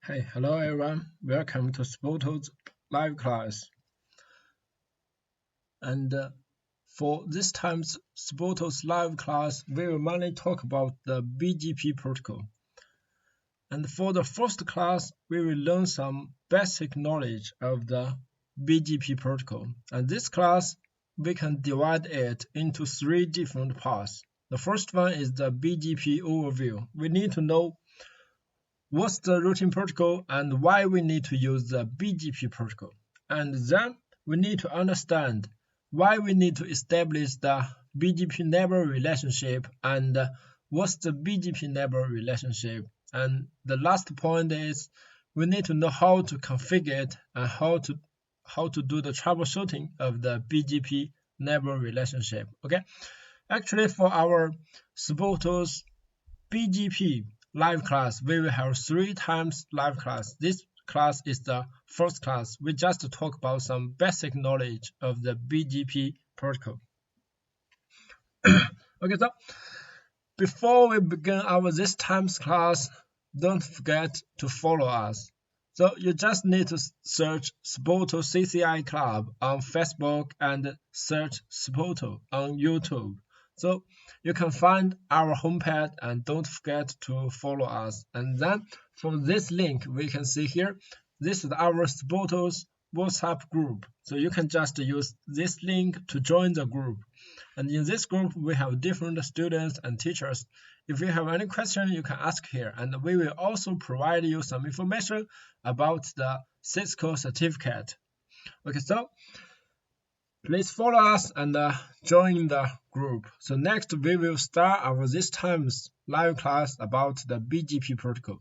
Hey, hello everyone. Welcome to spotoer's live class. And for this time's spotoer's live class, we will mainly talk about the BGP protocol. And for the first class, we will learn some basic knowledge of the BGP protocol. And this class, we can divide it into 3 different parts. The first one is the BGP overview. We need to know what's the routing protocol and why we need to use the BGP protocol. And then we need to understand why we need to establish the BGP neighbor relationship and what's the BGP neighbor relationship. And the last point is we need to know how to configure it and how to do the troubleshooting of the BGP neighbor relationship. Okay, actually for our spotoer's BGP live class, we will have 3 times live class. This class is the first class. We just talk about some basic knowledge of the BGP protocol. Okay, so before we begin our this times class, don't forget to follow us. So you just need to search spotoer CCI Club on Facebook and search spotoer on YouTube. So you can find our homepage and don't forget to follow us. And then from this link, we can see here, this is our spotoer's WhatsApp group. So you can just use this link to join the group. And in this group, we have different students and teachers. If you have any question, you can ask here. And we will also provide you some information about the Cisco certificate. Okay, so please follow us and join the group. So next we will start our this time's live class about the BGP protocol.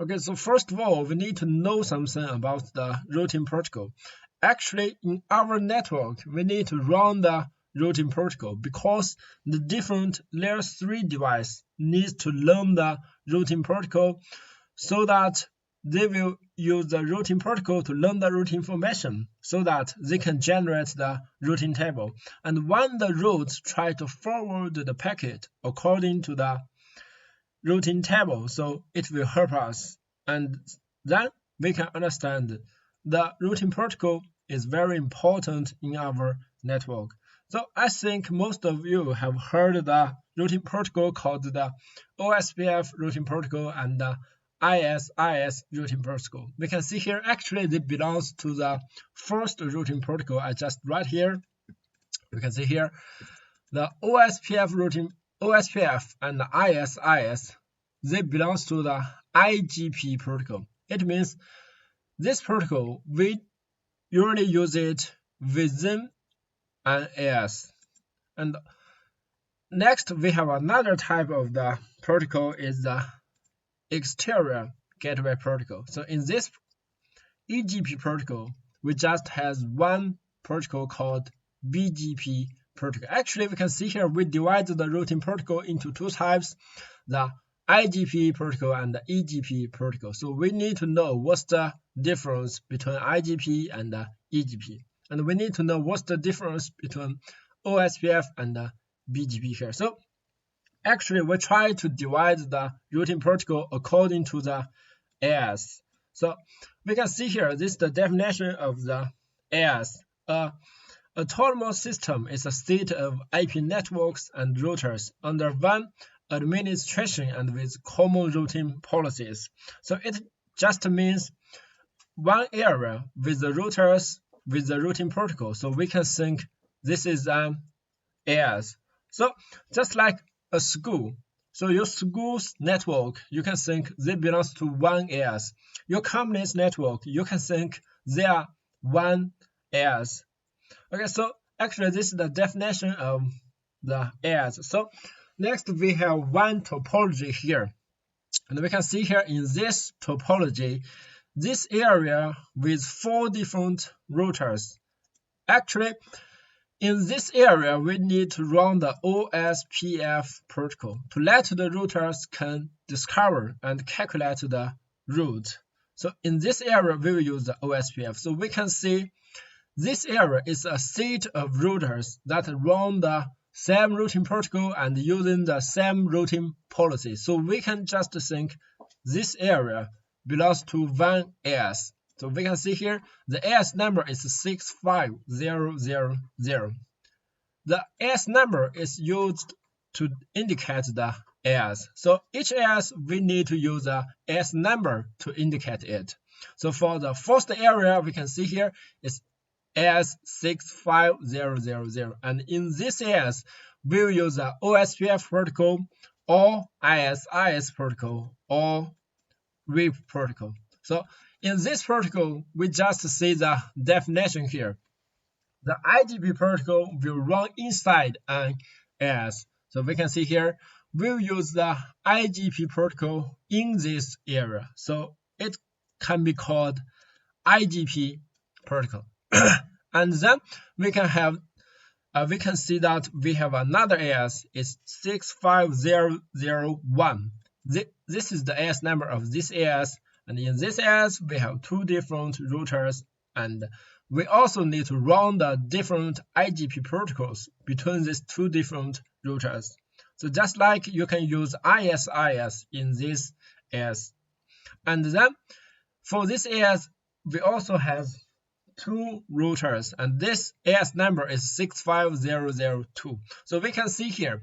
Okay, so first of all, we need to know something about the routing protocol. Actually, in our network, we need to run the routing protocol because the different layer 3 device needs to learn the routing protocol so that they will use the routing protocol to learn the routing information so that they can generate the routing table. And when the routes try to forward the packet according to the routing table, so it will help us. And then we can understand the routing protocol is very important in our network. So I think most of you have heard the routing protocol called the OSPF routing protocol and the ISIS routing protocol. We can see here actually it belongs to the first routing protocol I just write here. We can see here the OSPF and the ISIS, they belongs to the IBGP protocol. It means this protocol we usually use it within an AS. And next we have another type of the protocol is the exterior gateway protocol. So in this EBGP protocol, we just has one protocol called BGP protocol. Actually, we can see here we divide the routing protocol into 2 types, the IBGP protocol and the EBGP protocol. So we need to know what's the difference between IBGP and the EBGP. And we need to know what's the difference between OSPF and the BGP here. So actually, we try to divide the routing protocol according to the AS. So we can see here, this is the definition of the AS. Autonomous system is a set of IP networks and routers under one administration and with common routing policies. So it just means one area with the routers with the routing protocol. So we can think this is an AS. So just like a school. So your school's network, you can think they belongs to one AS. Your company's network, you can think they are one AS. Okay, so actually this is the definition of the AS. So next we have one topology here. And we can see here in this topology, this area with 4 different routers. Actually, in this area, we need to run the OSPF protocol to let the routers can discover and calculate the route. So in this area, we will use the OSPF. So we can see this area is a set of routers that run the same routing protocol and using the same routing policy. So we can just think this area belongs to one AS. So we can see here the AS number is 65000. The AS number is used to indicate the AS. So each AS we need to use the AS number to indicate it. So for the first area we can see here is AS 65000, and in this AS we'll use the OSPF protocol or IS protocol or RIP protocol. So in this protocol we just see the definition here. The IGP protocol will run inside an AS. So we can see here we'll use the IGP protocol in this area. So it can be called IGP protocol. And then we can see that we have another AS is 65001. This is the AS number of this AS, and in this AS we have two different routers, and we also need to run the different IGP protocols between these two different routers. So just like you can use IS in this AS. And then for this AS we also have two routers, and this AS number is 65002. So we can see here,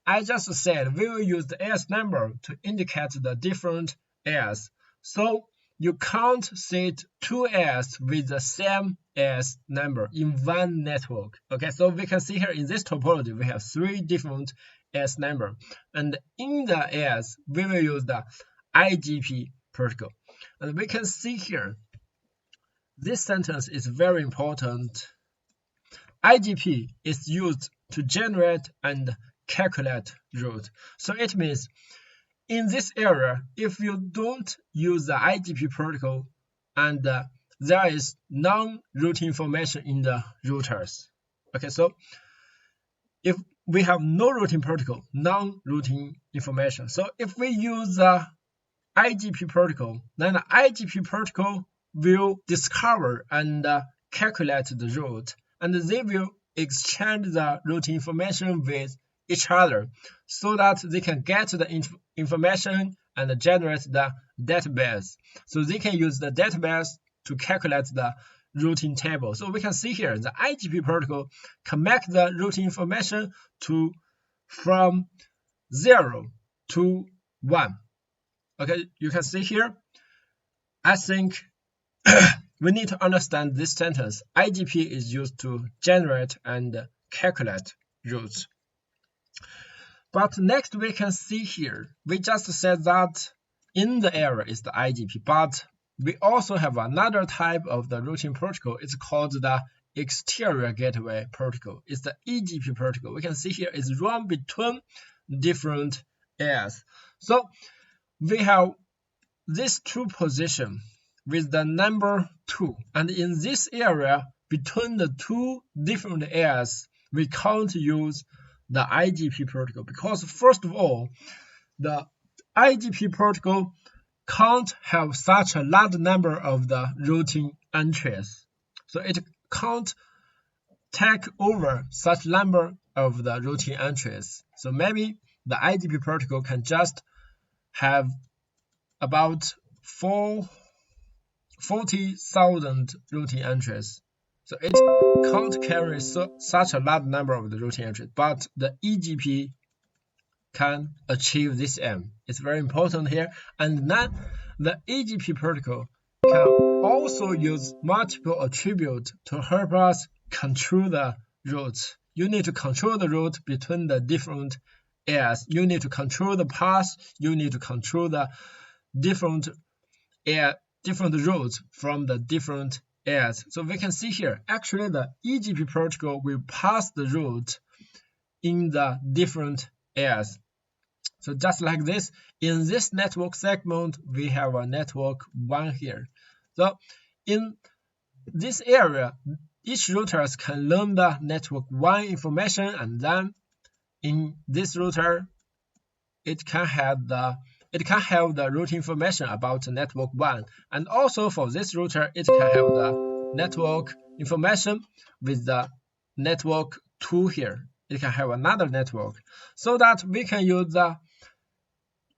I just said we will use the AS number to indicate the different AS. So you can't set two AS with the same AS number in one network. Okay, so we can see here in this topology we have three different AS number, and in the AS we will use the IGP protocol. And we can see here this sentence is very important. IGP is used to generate and calculate route. So it means in this area, if you don't use the IGP protocol and there is non-route information in the routers. Okay, so if we have no routing protocol, non-routing information. So if we use the IGP protocol, then the IGP protocol will discover and calculate the route, and they will exchange the route information with each other so that they can get the information and generate the database. So they can use the database to calculate the routing table. So we can see here the IGP protocol can make the routing information from 0 to 1. Okay, you can see here. I think we need to understand this sentence. IGP is used to generate and calculate routes. But next we can see here, we just said that in the area is the IGP, but we also have another type of the routing protocol. It's called the exterior gateway protocol. It's the EGP protocol. We can see here it's run between different areas. So we have this two position with the number 2, and in this area between the two different areas we can't use the IGP protocol, because first of all the IGP protocol can't have such a large number of the routing entries, so it can't take over such number of the routing entries. So maybe the IGP protocol can just have about 40,000 routing entries. So it can't carry such a large number of the routing entries, but the EGP can achieve this aim. It's very important here. And then the EGP protocol can also use multiple attributes to help us control the routes. You need to control the route between the different areas. You need to control the path. You need to control the different routes from the different areas. So we can see here, actually the EGP protocol will pass the route in the different areas. So just like this, in this network segment, we have a network 1 here. So in this area, each routers can learn the network 1 information, and then in this router, it can have the route information about network 1, and also for this router it can have the network information with the network 2 here. It can have another network, so that we can use the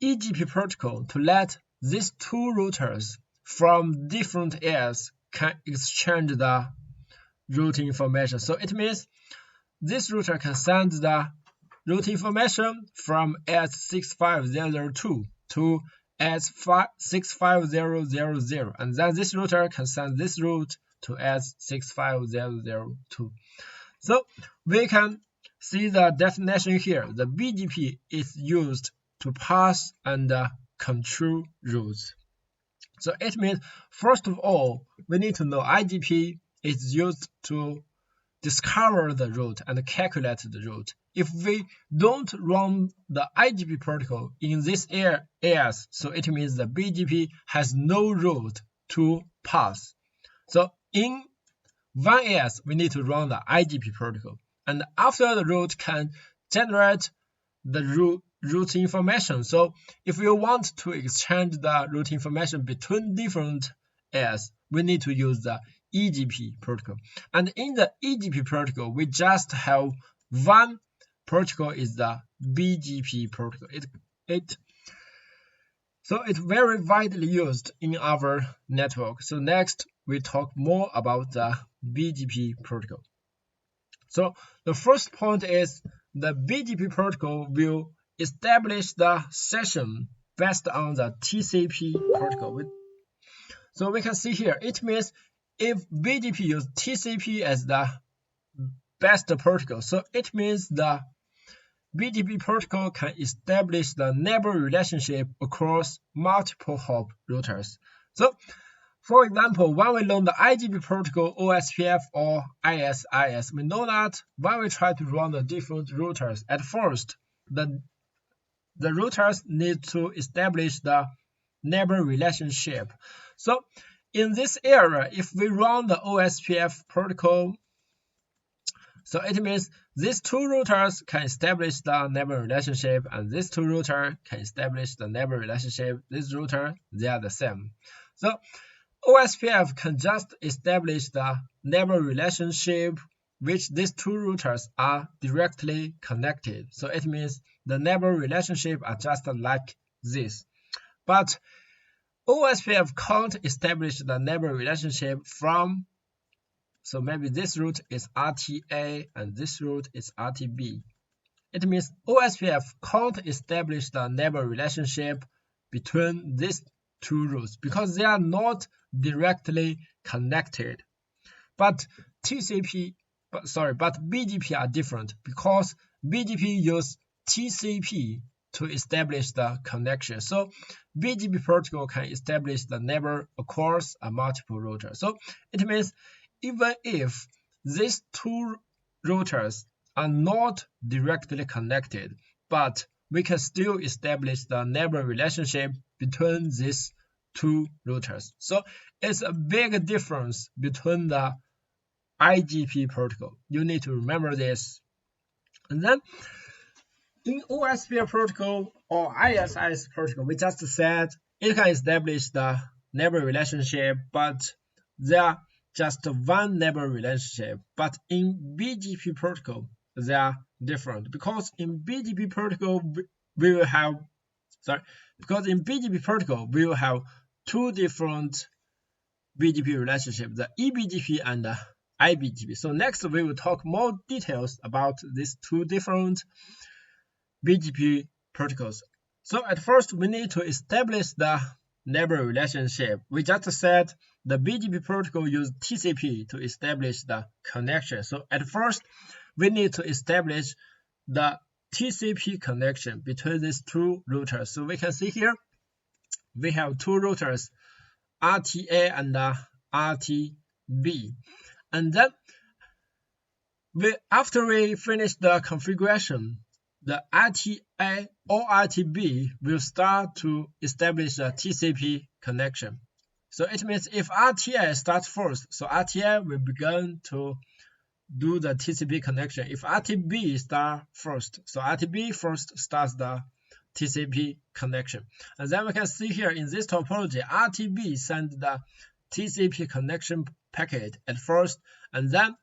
EGP protocol to let these two routers from different AS can exchange the route information. So it means this router can send the route information from S65002 to S65000, and then this router can send this route to S65002. So we can see the definition here. The BGP is used to pass and control routes. So it means, first of all, we need to know IGP is used to discover the route and calculate the route. If we don't run the IGP protocol in this AS, so it means the BGP has no route to pass. So in one AS, we need to run the IGP protocol. And after the route can generate the route information. So if we want to exchange the route information between different AS, we need to use the EGP protocol. And in the EGP protocol, we just have one protocol, is the BGP protocol. So it's very widely used in our network. So next, we talk more about the BGP protocol. So the first point is the BGP protocol will establish the session based on the TCP protocol. So we can see here, it means if BGP use TCP as the best protocol, so it means the BGP protocol can establish the neighbor relationship across multiple hop routers. So for example, when we learn the IGP protocol, OSPF or ISIS, we know that when we try to run the different routers, at first, the routers need to establish the neighbor relationship. So in this area, if we run the OSPF protocol, so it means these two routers can establish the neighbor relationship, and these two routers can establish the neighbor relationship. This router, they are the same. So OSPF can just establish the neighbor relationship which these two routers are directly connected. So it means the neighbor relationship are just like this. But OSPF can't establish the neighbor relationship from, so maybe this route is RTA and this route is RTB. It means OSPF can't establish the neighbor relationship between these two routes because they are not directly connected. But BGP are different because BGP use TCP to establish the connection. So BGP protocol can establish the neighbor across a multiple router. So it means even if these two routers are not directly connected, but we can still establish the neighbor relationship between these two routers. So it's a big difference between the IGP protocol. You need to remember this. And then in OSPF protocol or ISIS protocol, we just said it can establish the neighbor relationship, but they are just one neighbor relationship. But in BGP protocol, they are different because in BGP protocol we will have two different BGP relationships, the EBGP and the IBGP. So next we will talk more details about these two different BGP protocols. So at first we need to establish the neighbor relationship. We just said the BGP protocol uses TCP to establish the connection. So at first we need to establish the TCP connection between these two routers. So we can see here we have two routers, RTA and RTB. And then after we finish the configuration, the RTA or RTB will start to establish a TCP connection. So it means if RTA starts first, so RTA will begin to do the TCP connection. If RTB starts first, so RTB first starts the TCP connection. And then we can see here in this topology, RTB sends the TCP connection packet at first, and then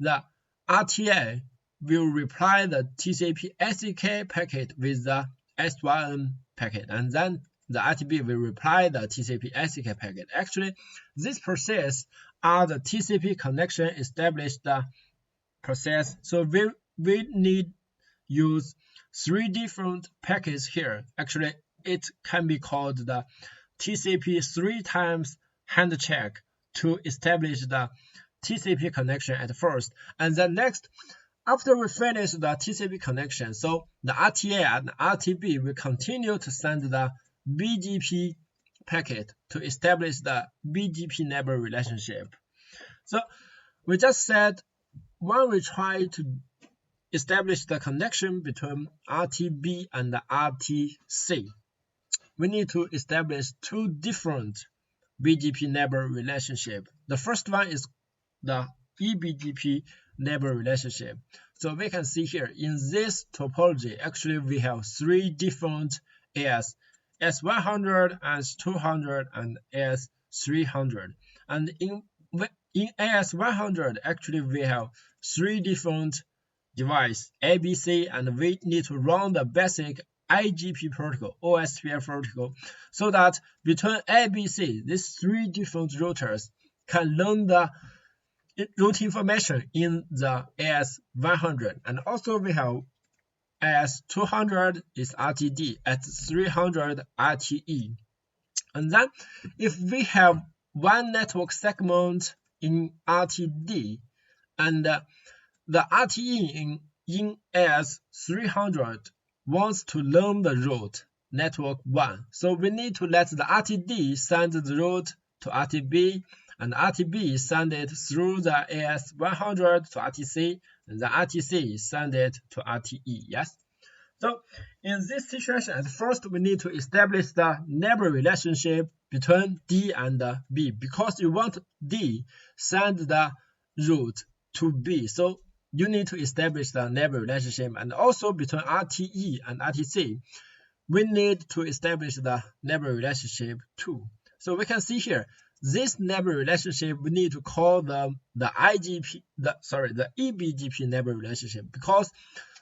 the RTA will reply the TCP SDK packet with the SYN packet, and then the RTB will reply the TCP ACK packet. Actually, this process are the TCP connection established process. So we need use 3 different packets here. Actually, it can be called the TCP 3 times hand check to establish the TCP connection at first, and then next, after we finish the TCP connection, so the RTA and RTB will continue to send the BGP packet to establish the BGP neighbor relationship. So we just said when we try to establish the connection between RTB and the RTC, we need to establish 2 different BGP neighbor relationship. The first one is the EBGP neighbor relationship. So we can see here in this topology, actually we have 3 different AS, S100, S200, and S300. And in AS100, actually we have 3 different devices, ABC, and we need to run the basic IGP protocol, OSPF protocol, so that between ABC, these 3 different routers can learn the route information in the AS100. And also we have AS200 is RTD, AS300 RTE. And then if we have one network segment in RTD and the RTE in AS300 wants to learn the route network 1. So we need to let the RTD send the route to RTB, and RTB send it through the AS100 to RTC, and the RTC send it to RTE. Yes. So in this situation, at first we need to establish the neighbor relationship between D and B, because you want D send the route to B. So you need to establish the neighbor relationship, and also between RTE and RTC, we need to establish the neighbor relationship too. So we can see here, this neighbor relationship we need to call the EBGP neighbor relationship, because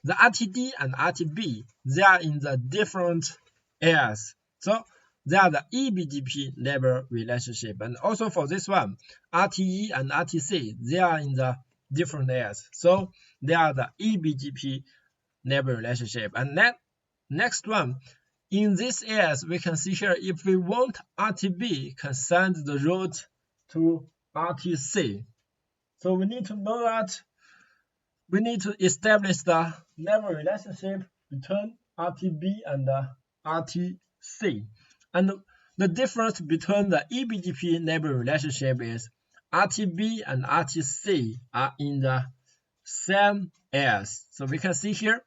the RTD and RTB, they are in the different AS. So they are the EBGP neighbor relationship. And also for this one, RTE and RTC, they are in the different AS. So they are the EBGP neighbor relationship. And next one, in this AS, we can see here, if we want RTB can send the route to RTC. So we need to know that we need to establish the neighbor relationship between RTB and RTC. And the difference between the EBGP neighbor relationship is RTB and RTC are in the same AS. So we can see here,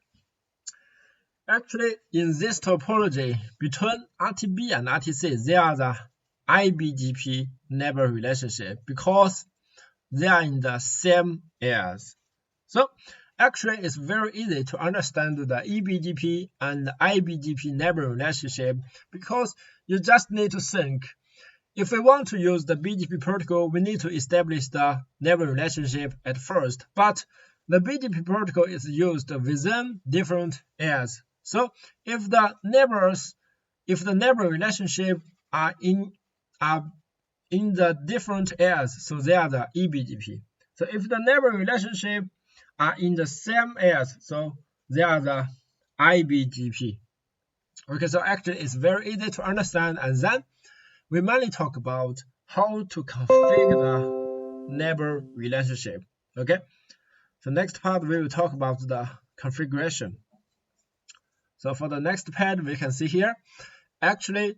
actually in this topology between RTB and RTC, they are the IBGP neighbor relationship because they are in the same AS. So actually it's very easy to understand the EBGP and the IBGP neighbor relationship, because you just need to think, if we want to use the BGP protocol, we need to establish the neighbor relationship at first, but the BGP protocol is used within different AS. So if the neighbor relationship are in the different AS, so they are the EBGP. So if the neighbor relationship are in the same AS, so they are the IBGP. Okay, so actually it's very easy to understand, and then we mainly talk about how to configure the neighbor relationship. Okay, so next part we will talk about the configuration. So for the next pad, we can see here, actually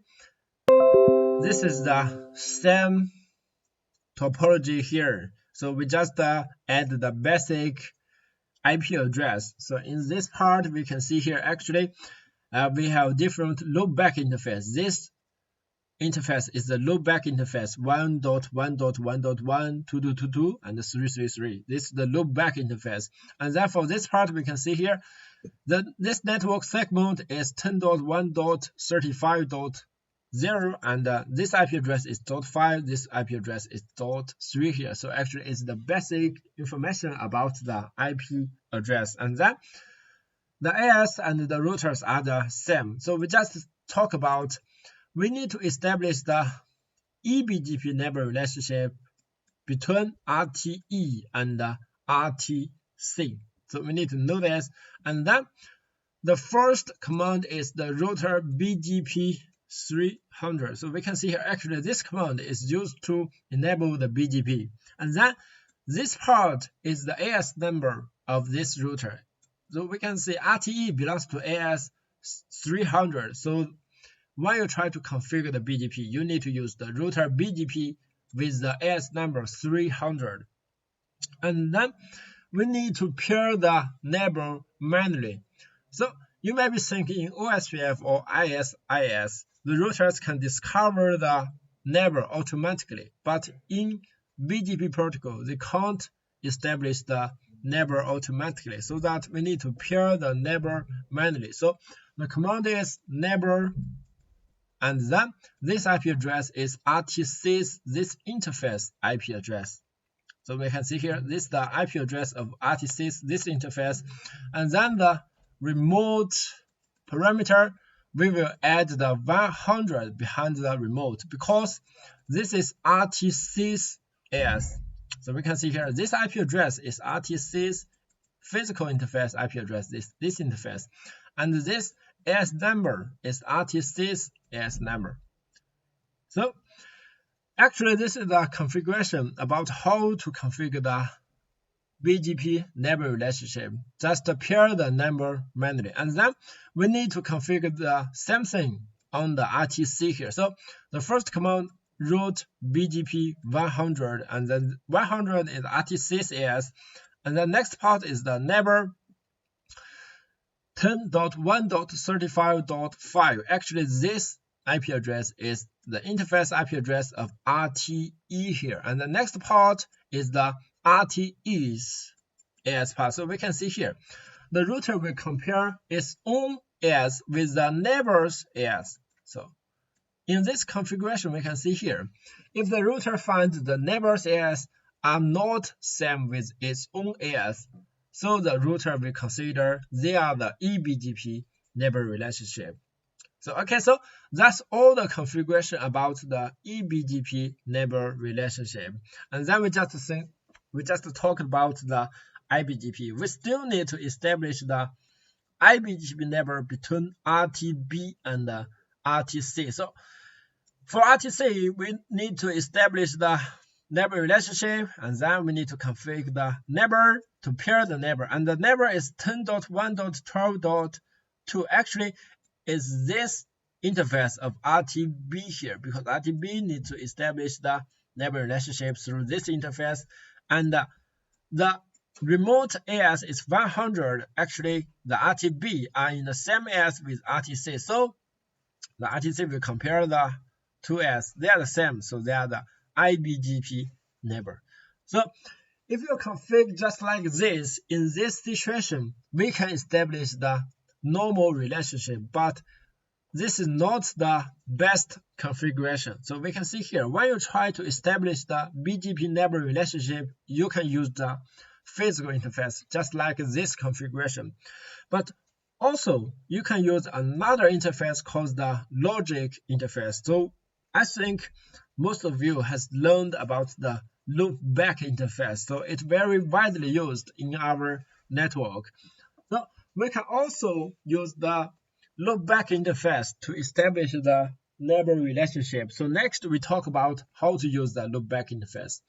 this is the same topology here. So we just add the basic IP address. So in this part, we can see here, actually we have different loopback interface. This interface is the loopback interface 1.1.1.1, 2.2.2, and 3.3.3. This is the loopback interface. And then for this part, we can see here that this network segment is 10.1.35.0, and this IP address is .5, this IP address is .3 here. So actually it's the basic information about the IP address. And then the AS and the routers are the same. So we just talk about we need to establish the EBGP neighbor relationship between RTE and RTC. So we need to know this. And then the first command is the router BGP 300. So we can see here, actually this command is used to enable the BGP. And then this part is the AS number of this router. So we can see RTE belongs to AS 300. So when you try to configure the BGP, you need to use the router BGP with the AS number 300. And then we need to pair the neighbor manually. So you may be thinking in OSPF or ISIS, the routers can discover the neighbor automatically, but in BGP protocol, they can't establish the neighbor automatically, so that we need to pair the neighbor manually. So the command is neighbor, and then this IP address is RTC's this interface IP address. So we can see here, this is the IP address of RTC's this interface, and then the remote parameter, we will add the 100 behind the remote because this is RTC's AS. So we can see here, this IP address is RTC's physical interface IP address, this interface, and this AS number is RTC's AS number. So actually, this is the configuration about how to configure the BGP neighbor relationship. Just pair the number manually, and then we need to configure the same thing on the RTC here. So the first command, root BGP 100, and then 100 is RTC's AS, and the next part is the neighbor 10.1.35.5. Actually, this IP address is the interface IP address of RTE here, and the next part is the RTE's AS part. So we can see here, the router will compare its own AS with the neighbor's AS. So in this configuration, we can see here, if the router finds the neighbor's AS are not same with its own AS, so the router will consider they are the EBGP neighbor relationship. So okay, so that's all the configuration about the EBGP neighbor relationship. And then we just talked about the IBGP. We still need to establish the IBGP neighbor between RTB and RTC. So for RTC, we need to establish the neighbor relationship, and then we need to configure the neighbor to pair the neighbor. And the neighbor is 10.1.12.2. Actually, is this interface of RTB here, because RTB needs to establish the neighbor relationship through this interface, and the remote AS is 100. Actually, the RTB are in the same AS with RTC, so the RTC will compare the two AS. They are the same, so they are the IBGP neighbor. So if you configure just like this, in this situation, we can establish the normal relationship, but this is not the best configuration. So we can see here, when you try to establish the BGP neighbor relationship, you can use the physical interface, just like this configuration. But also, you can use another interface called the logic interface. So I think most of you has learned about the loopback interface. So it's very widely used in our network. So we can also use the loopback interface to establish the neighbor relationship. So next we talk about how to use the loopback interface.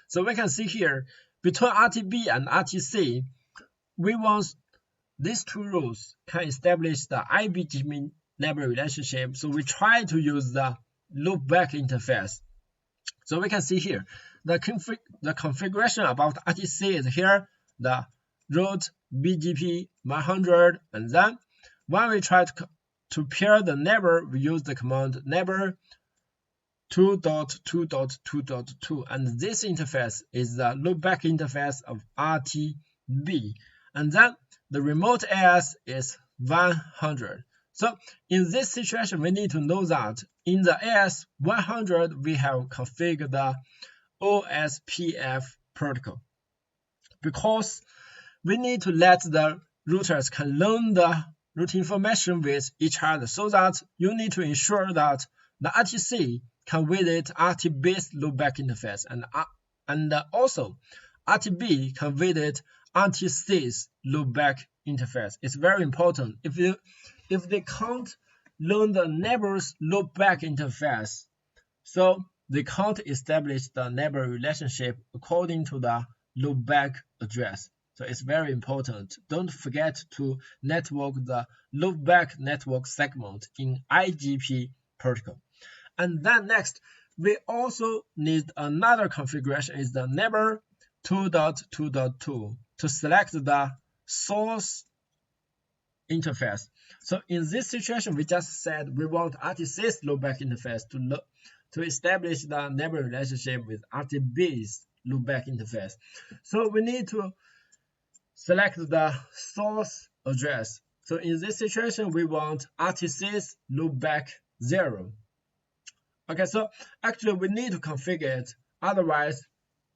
So we can see here, between RTB and RTC, we want these two rules can establish the IBGP neighbor relationship. So we try to use the loopback interface. So we can see here, the configuration about RTC is here, the root BGP 100, and then when we try to pair the neighbor, we use the command neighbor 2.2.2.2, and this interface is the loopback interface of RTB, and then the remote AS is 100. So in this situation, we need to know that in the AS 100, we have configured the OSPF protocol, because we need to let the routers can learn the route information with each other, so that you need to ensure that the RTC can visit RTB's loopback interface, and also RTB can visit RTC's loopback interface. It's very important. If they can't learn the neighbor's loopback interface, so they can't establish the neighbor relationship according to the loopback address. So it's very important. Don't forget to network the loopback network segment in IBGP protocol. And then next, we also need another configuration is the neighbor 2.2.2 to select the source interface. So in this situation, we just said we want RTC's loopback interface to establish the neighbor relationship with RTB's loopback interface. So we need to select the source address. So in this situation, we want RTC's loopback 0. Okay, so actually we need to configure it. Otherwise,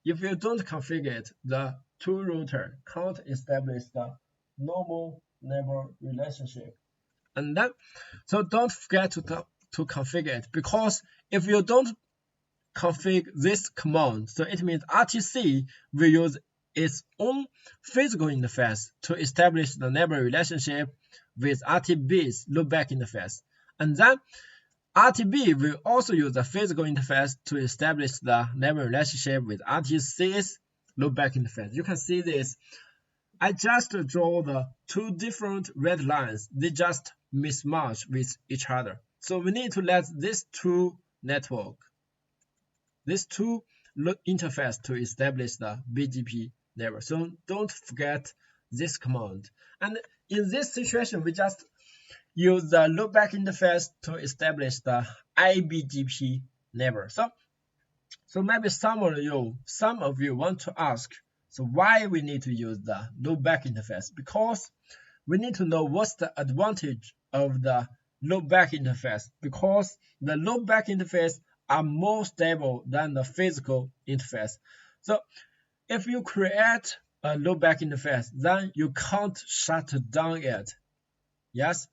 if you don't configure it, the two router can't establish the normal neighbor relationship. And then, so don't forget to configure it, because if you don't configure this command, so it means RTC will use its own physical interface to establish the neighbor relationship with RTB's loopback interface. And then RTB will also use the physical interface to establish the neighbor relationship with RTC's loopback interface. You can see this. I just draw the two different red lines. They just mismatch with each other. So we need to let these two interface to establish the BGP neighbor. So don't forget this command. And in this situation, we just use the loopback interface to establish the IBGP neighbor. So maybe some of you want to ask, so why we need to use the loopback interface? Because we need to know what's the advantage of the loopback interface, because the loopback interface are more stable than the physical interface. So if you create a loopback interface, then you can't shut down it. Yes?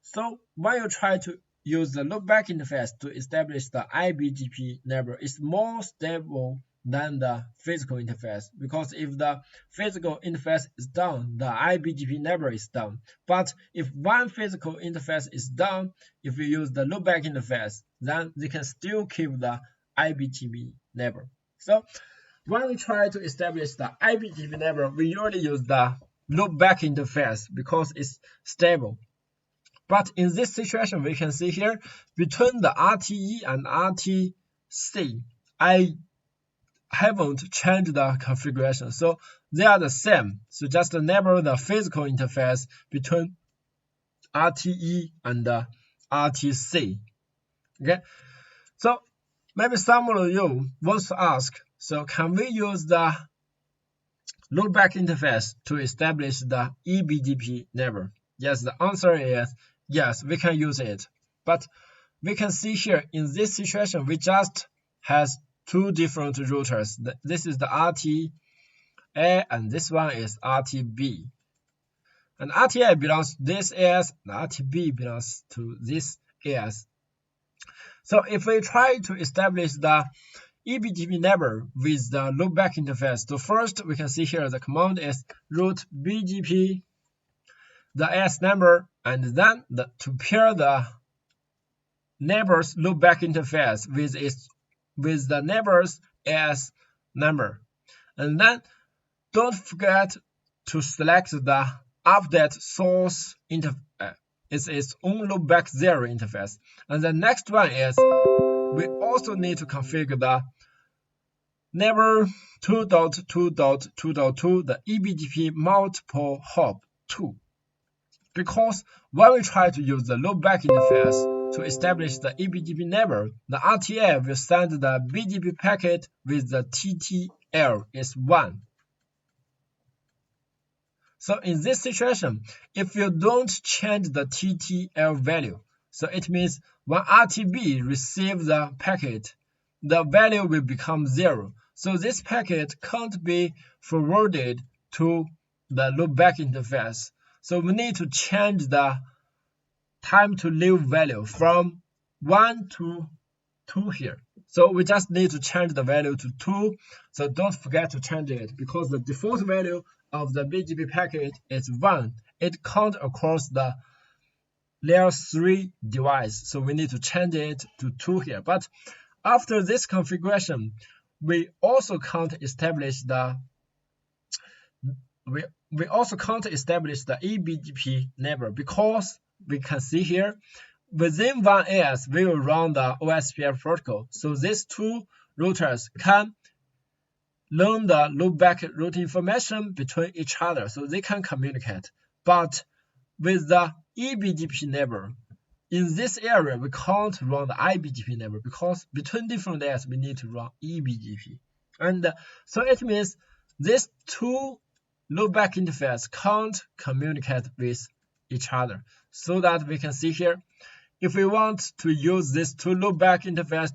So when you try to use the loopback interface to establish the IBGP neighbor, it's more stable than the physical interface, because if the physical interface is down, the IBGP neighbor is down. But if one physical interface is down, if you use the loopback interface, then they can still keep the IBGP neighbor. So when we try to establish the IBGP neighbor, we usually use the loopback interface because it's stable. But in this situation, we can see here, between the RTE and RTC, I haven't changed the configuration. So they are the same. So just enable the physical interface between RTE and RTC. Okay. So maybe some of you want to ask, so can we use the loopback interface to establish the EBGP neighbor? Yes, the answer is yes, we can use it. But we can see here in this situation, we just has two different routers. This is the RTA and this one is RTB. And RTA belongs to this AS, and RTB belongs to this AS. So if we try to establish the EBGP neighbor with the loopback interface, so first we can see here the command is root BGP, the AS number, and then to pair the neighbor's loopback interface with the neighbor's AS number. And then don't forget to select the update source interface. It's its own loopback 0 interface. And the next one is we also need to configure the neighbor 2.2.2.2, the EBGP multiple hop 2. Because when we try to use the loopback interface to establish the EBGP neighbor, the RTA will send the BGP packet with the TTL is 1. So in this situation, if you don't change the TTL value, so it means when RTB receives the packet, the value will become 0. So this packet can't be forwarded to the loopback interface. So we need to change the time to leave value from 1 to 2 here. So we just need to change the value to 2. So don't forget to change it, because the default value of the BGP packet is 1. It counts across the layer 3 device. So we need to change it to 2 here. But after this configuration, we also can't establish the EBGP neighbor, because we can see here within one AS we will run the OSPF protocol. So these two routers can learn the loopback route information between each other, so they can communicate. But with the EBGP neighbor, in this area we can't run the IBGP neighbor, because between different AS we need to run EBGP. And so it means these two loopback interface can't communicate with each other. So that we can see here, if we want to use this two loopback interface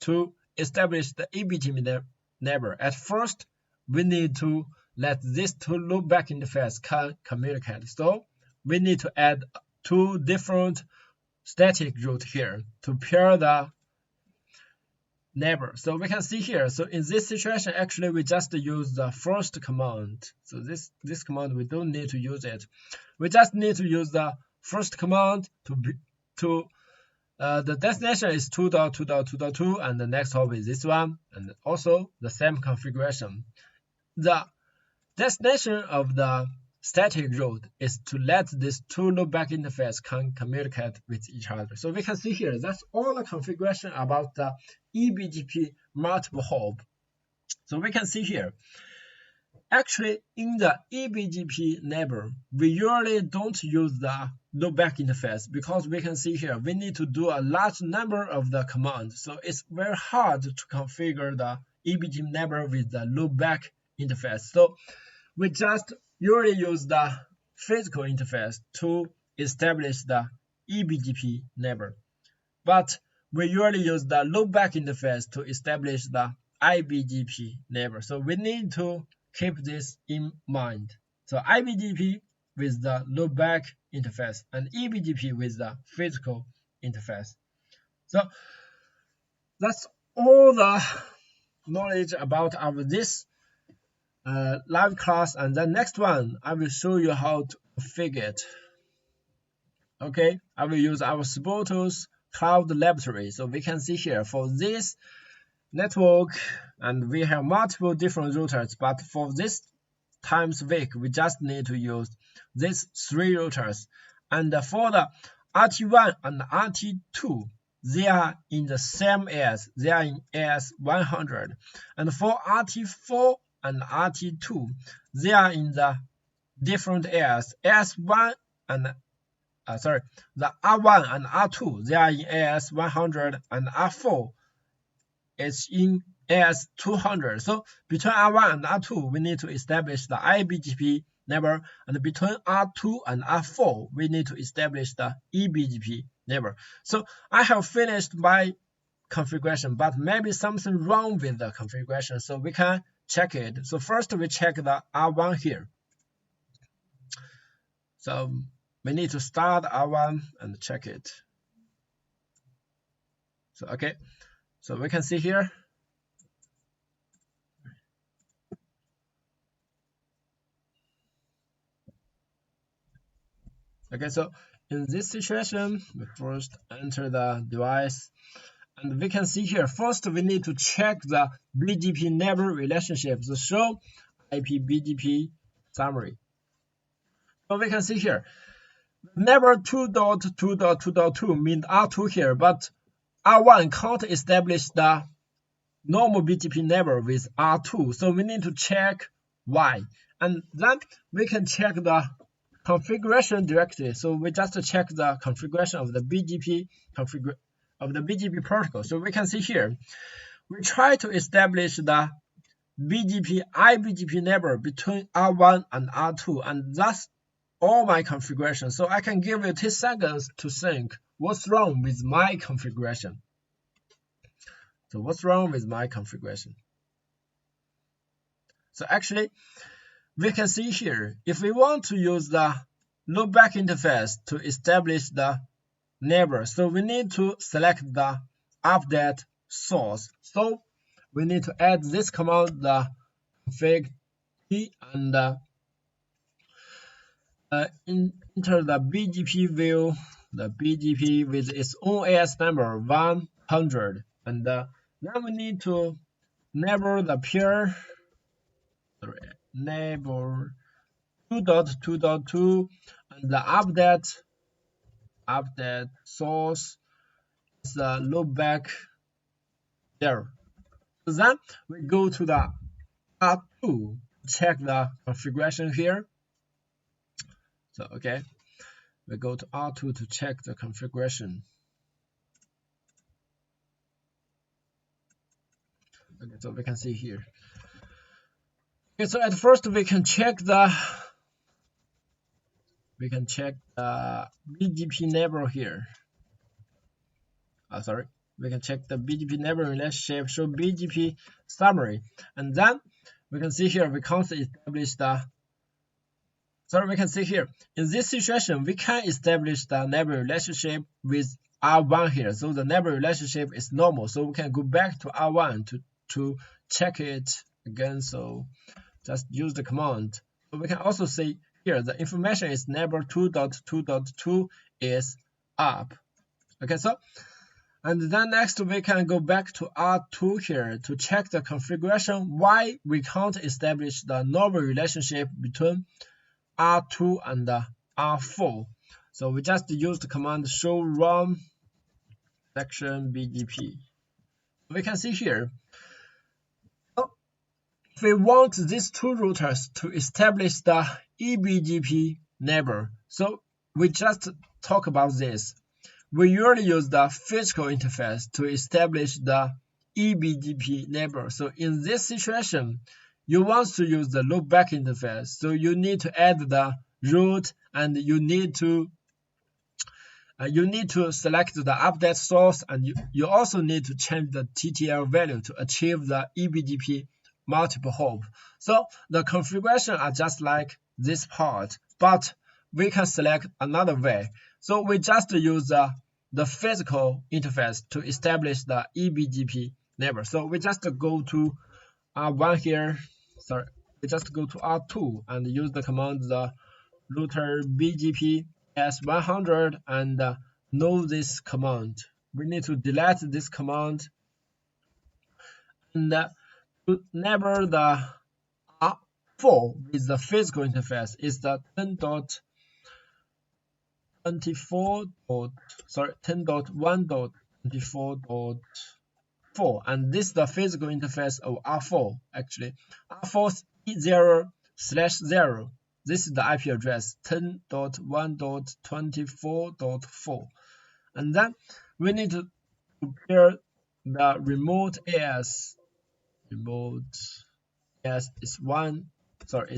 to establish the EBGP neighbor, at first we need to let this two loopback interface can communicate. So we need to add two different static route here to pair the neighbor. So we can see here, so in this situation actually we just use the first command. So this command we don't need to use it. We just need to use the first command to the destination is 2.2.2.2 and the next hop is this one, and also the same configuration. The destination of the static route is to let this two loopback interface can communicate with each other. So we can see here, that's all the configuration about the EBGP multiple hop. So we can see here, actually in the EBGP neighbor, we usually don't use the loopback interface, because we can see here we need to do a large number of the commands. So it's very hard to configure the EBGP neighbor with the loopback interface. So we just usually use the physical interface to establish the EBGP neighbor. But we usually use the loopback interface to establish the IBGP neighbor. So we need to keep this in mind. So IBGP with the loopback interface and EBGP with the physical interface. So that's all the knowledge about this live class, and the next one I will show you how to configure it. Okay, I will use our spotoer cloud laboratory. So we can see here for this network, and we have multiple different routers, but for this times week we just need to use these three routers. And for the RT1 and RT2, they are in the same AS, they are in AS 100. And for RT4 and RT2, they are in the different AS. AS1 and the R1 and R2, they are in AS 100, and R4 is in AS 200. So between R1 and R2, we need to establish the IBGP neighbor, and between R2 and R4, we need to establish the EBGP neighbor. So I have finished my configuration, but maybe something wrong with the configuration, so we can check it. So first we check the R1 here. So we need to start R1 and check it. So okay, so we can see here. Okay, so in this situation, we first enter the device, and we can see here, first we need to check the BGP neighbor relationship, the show IP BGP summary. So we can see here, neighbor 2.2.2.2 means R2 here, but R1 can't establish the normal BGP neighbor with R2, so we need to check why. And then we can check the configuration directly. So we just check the configuration of the BGP protocol. So we can see here, we try to establish the BGP IBGP neighbor between R1 and R2, and that's all my configuration. So I can give you 10 seconds to think what's wrong with my configuration. So what's wrong with my configuration? So actually, we can see here, if we want to use the loopback interface to establish the neighbor. So we need to select the update source. So we need to add this command, the config t, and enter the BGP view, the BGP with its own AS number 100, and then we need to neighbor the peer, neighbor 2.2.2, and the update source is the loopback there. So then we go to the R2, check the configuration here. So okay, we go to R2 to check the configuration. Okay, so we can see here. Okay, so at first we can check the BGP neighbor here. Sorry, we can check the BGP neighbor relationship, show BGP summary, and then we can see here we can't establish the. So we can see here in this situation we can establish the neighbor relationship with R1 here. So the neighbor relationship is normal. So we can go back to R1 to check it again. So just use the command. So we can also see here the information is neighbor 2.2.2 is up. Okay, so and then next we can go back to R2 here to check the configuration why we can't establish the normal relationship between R2 and R4. So we just use the command show run section BGP. We can see here, if we want these two routers to establish the EBGP neighbor, so we just talk about this. We usually use the physical interface to establish the EBGP neighbor. So in this situation, you want to use the loopback interface. So you need to add the root, and you need to select the update source, and you also need to change the TTL value to achieve the EBGP multiple hop. So the configuration are just like this part, but we can select another way. So we just use the physical interface to establish the EBGP neighbor. So we just go to R1 here. Sorry, we just go to R2 and use the command the router BGP S100 and know this command. We need to delete this command and to neighbor the R4 with the physical interface is the 10.1.24.4, and this is the physical interface of R4. Actually, R4 E0/0. This is the IP address 10.1.24.4, and then we need to pair the remote AS. Remote AS is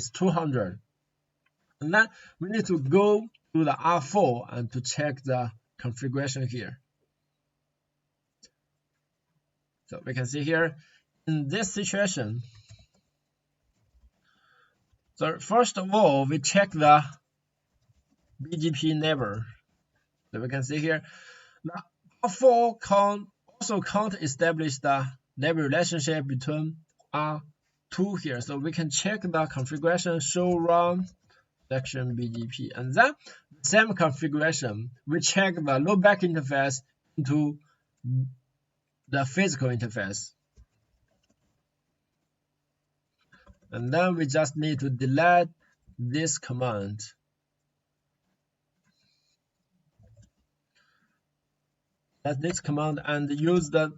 200, and then we need to go to the R4 and to check the configuration here. So we can see here in this situation. So first of all, we check the BGP neighbor. So we can see here the R4 can't establish the neighbor relationship between R2 here. So we can check the configuration show run section BGP, and then same configuration, we check the loopback interface into the physical interface, and then we just need to delete this command. That's this command, and use the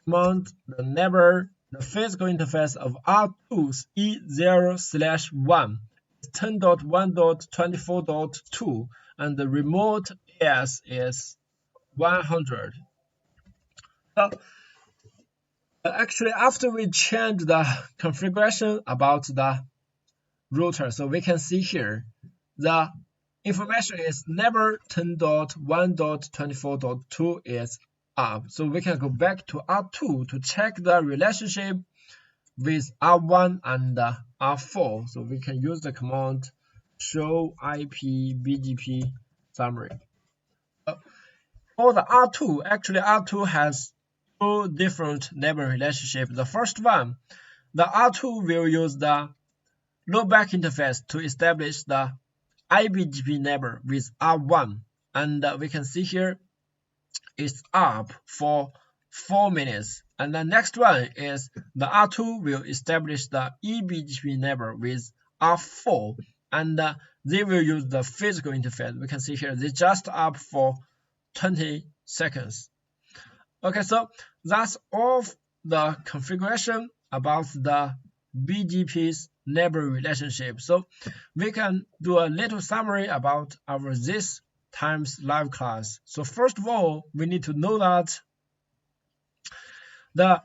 command the neighbor the physical interface of R2's E0/1 is 10.1.24.2, and the remote AS is 100. So actually, after we change the configuration about the router, so we can see here the information is never 10.1.24.2 is up. So we can go back to R2 to check the relationship with R1 and R4. So we can use the command show IP BGP summary. For the R2, actually R2 has two different neighbor relationships. The first one, the R2 will use the loopback interface to establish the IBGP neighbor with R1, and we can see here it's up for 4 minutes. And the next one is the R2 will establish the EBGP neighbor with R4, and they will use the physical interface. We can see here they just up for 20 seconds. Okay, so that's all the configuration about the BGP's neighbor relationship. So we can do a little summary about our this times live class. So first of all, we need to know that the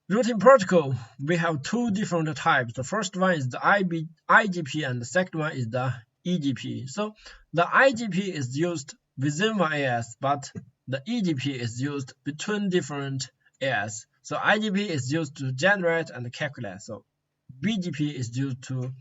routing protocol, we have two different types. The first one is the IGP and the second one is the EGP. So the IGP is used within one AS, but the EGP is used between different AS. So IGP is used to generate and calculate. So BGP is used to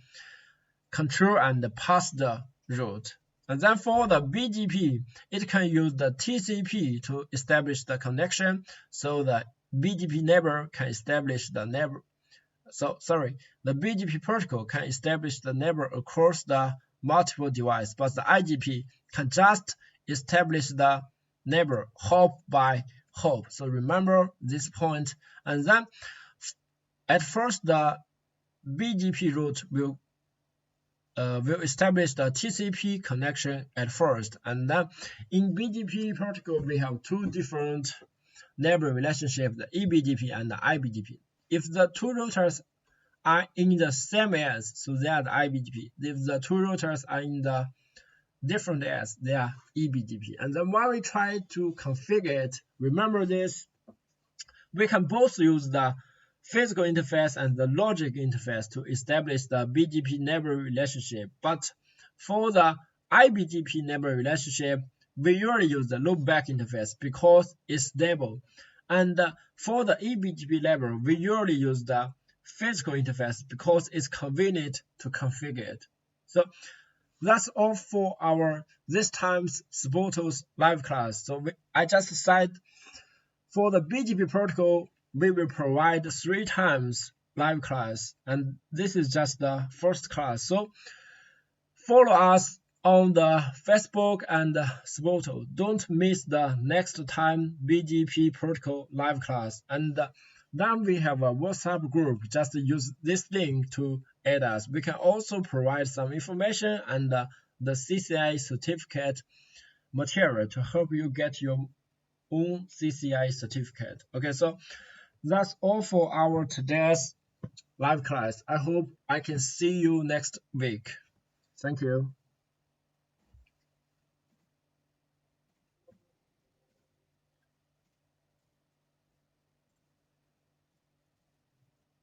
control and pass the route. And then for the BGP, it can use the TCP to establish the connection. So the BGP neighbor can establish the neighbor. The BGP protocol can establish the neighbor across the multiple devices, but the IGP can just establish the neighbor hop by hop. So remember this point. And then at first the BGP route will establish the TCP connection at first, and then in BGP protocol we have two different neighbor relationships, the EBGP and the IBGP. If the two routers are in the same AS, so they are the IBGP. If the two routers are in the different AS, they are EBGP. And then when we try to configure it, remember this, we can both use the physical interface and the logic interface to establish the BGP neighbor relationship. But for the IBGP neighbor relationship, we usually use the loopback interface because it's stable. And for the EBGP neighbor, we usually use the physical interface because it's convenient to configure it. So that's all for our this time's spotoer live class. So I just said for the BGP protocol, we will provide 3 times live class, and this is just the first class. So follow us on the Facebook and spotoer. Don't miss the next time BGP protocol live class. And then we have a WhatsApp group. Just use this link to add us. We can also provide some information and the CCI certificate material to help you get your own CCI certificate. Okay, so that's all for our today's live class. I hope I can see you next week. Thank you.